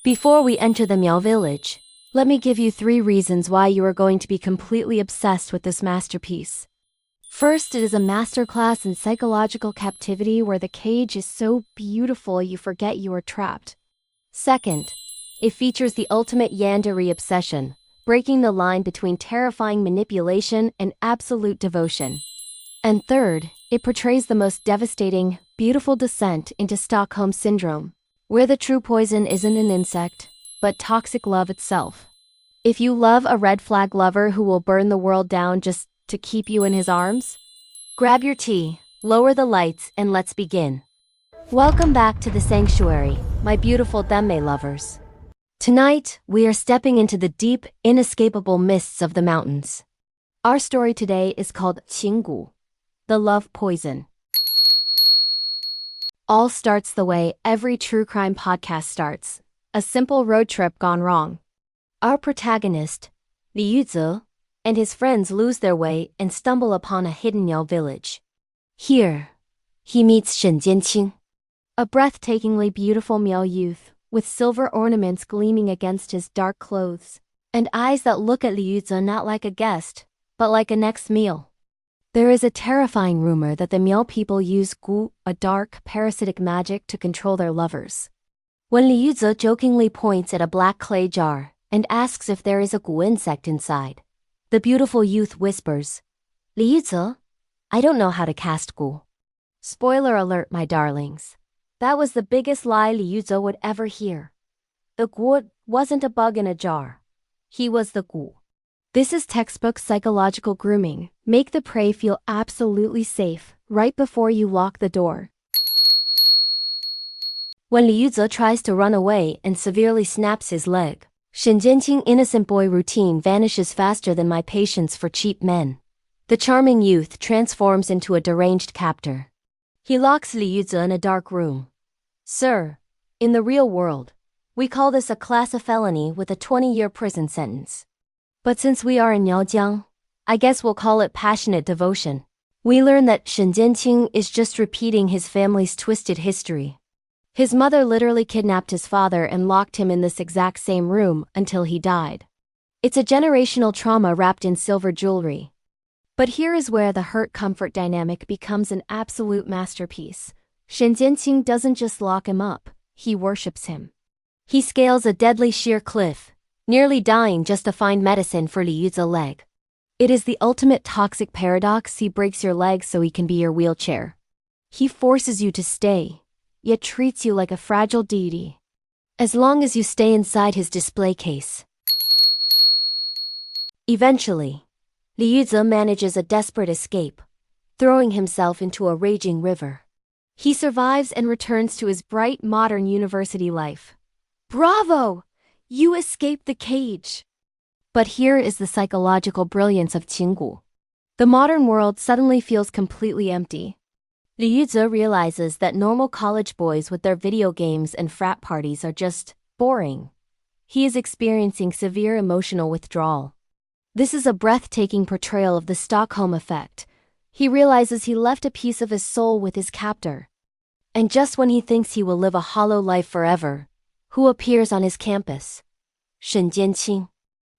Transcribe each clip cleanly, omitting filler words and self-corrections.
Before we enter the Miao village, let me give you 3 reasons why you are going to be completely obsessed with this masterpiece. First, it is a masterclass in psychological captivity where the cage is so beautiful you forget you are trapped. Second, it features the ultimate Yandere obsession, breaking the line between terrifying manipulation and absolute devotion. And third, it portrays the most devastating, beautiful descent into Stockholm Syndrome, where the true poison isn't an insect, but toxic love itself. If you love a red flag lover who will burn the world down just to keep you in his arms, grab your tea, lower the lights, and let's begin. Welcome back to the sanctuary, my beautiful Danmei lovers. Tonight, we are stepping into the deep, inescapable mists of the mountains. Our story today is called Qing Gu, the love poison. All starts the way every true crime podcast starts, a simple road trip gone wrong. Our protagonist, Li Yuze, and his friends lose their way and stumble upon a hidden Miao village. Here, he meets Shen Jianqing, a breathtakingly beautiful Miao youth, with silver ornaments gleaming against his dark clothes, and eyes that look at Li Yuze not like a guest, but like a next meal. There is a terrifying rumor that the Miao people use Gu, a dark, parasitic magic to control their lovers. When Li Yuze jokingly points at a black clay jar and asks if there is a Gu insect inside, the beautiful youth whispers, "Li Yuze, I don't know how to cast Gu." Spoiler alert, my darlings. That was the biggest lie Li Yuze would ever hear. The Gu wasn't a bug in a jar. He was the Gu. This is textbook psychological grooming. Make the prey feel absolutely safe right before you lock the door. When Li Yuze tries to run away and severely snaps his leg, Shen Jianqing innocent boy routine vanishes faster than my patience for cheap men. The charming youth transforms into a deranged captor. He locks Li Yuze in a dark room. "Sir, in the real world, we call this a Class-A Felony with a 20-year prison sentence. But since we are in Miao Jiang, I guess we'll call it passionate devotion." We learn that Shen Jianqing is just repeating his family's twisted history. His mother literally kidnapped his father and locked him in this exact same room until he died. It's a generational trauma wrapped in silver jewelry. But here is where the hurt-comfort dynamic becomes an absolute masterpiece. Shen Jianqing doesn't just lock him up, he worships him. He scales a deadly sheer cliff, nearly dying just to find medicine for Li Yuze's leg. It is the ultimate toxic paradox. He breaks your leg so he can be your wheelchair. He forces you to stay, yet treats you like a fragile deity, as long as you stay inside his display case. Eventually, Li Yuze manages a desperate escape, throwing himself into a raging river. He survives and returns to his bright modern university life. Bravo! You escaped the cage! But here is the psychological brilliance of Qing Gu. The modern world suddenly feels completely empty. Li Yuze realizes that normal college boys with their video games and frat parties are just boring. He is experiencing severe emotional withdrawal. This is a breathtaking portrayal of the Stockholm effect. He realizes he left a piece of his soul with his captor. And just when he thinks he will live a hollow life forever, who appears on his campus? Shen Jianqing.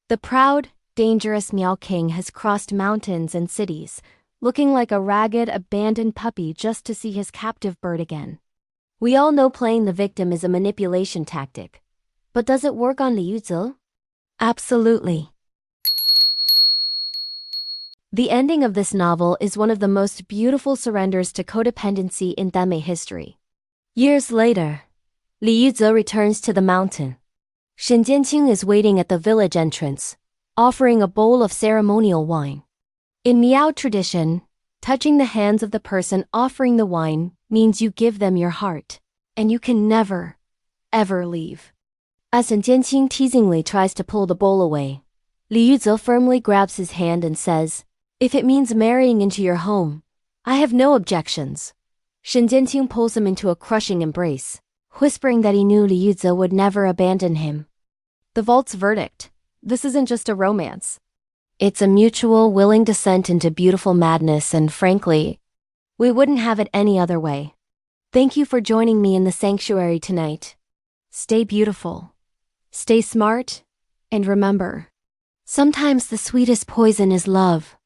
The proud, dangerous Miao King has crossed mountains and cities, looking like a ragged, abandoned puppy just to see his captive bird again. We all know playing the victim is a manipulation tactic. But does it work on Li Yuze? Absolutely. The ending of this novel is one of the most beautiful surrenders to codependency in Danmei history. Years later, Li Yuze returns to the mountain. Shen Jianqing is waiting at the village entrance, offering a bowl of ceremonial wine. In Miao tradition, touching the hands of the person offering the wine means you give them your heart, and you can never, ever leave. As Shen Jianqing teasingly tries to pull the bowl away, Li Yuze firmly grabs his hand and says, "If it means marrying into your home, I have no objections." Shen Jianqing pulls him into a crushing embrace, whispering that he knew Li Yuze would never abandon him. The vault's verdict: this isn't just a romance. It's a mutual, willing descent into beautiful madness, and frankly, we wouldn't have it any other way. Thank you for joining me in the sanctuary tonight. Stay beautiful, Stay smart, and remember, sometimes the sweetest poison is love.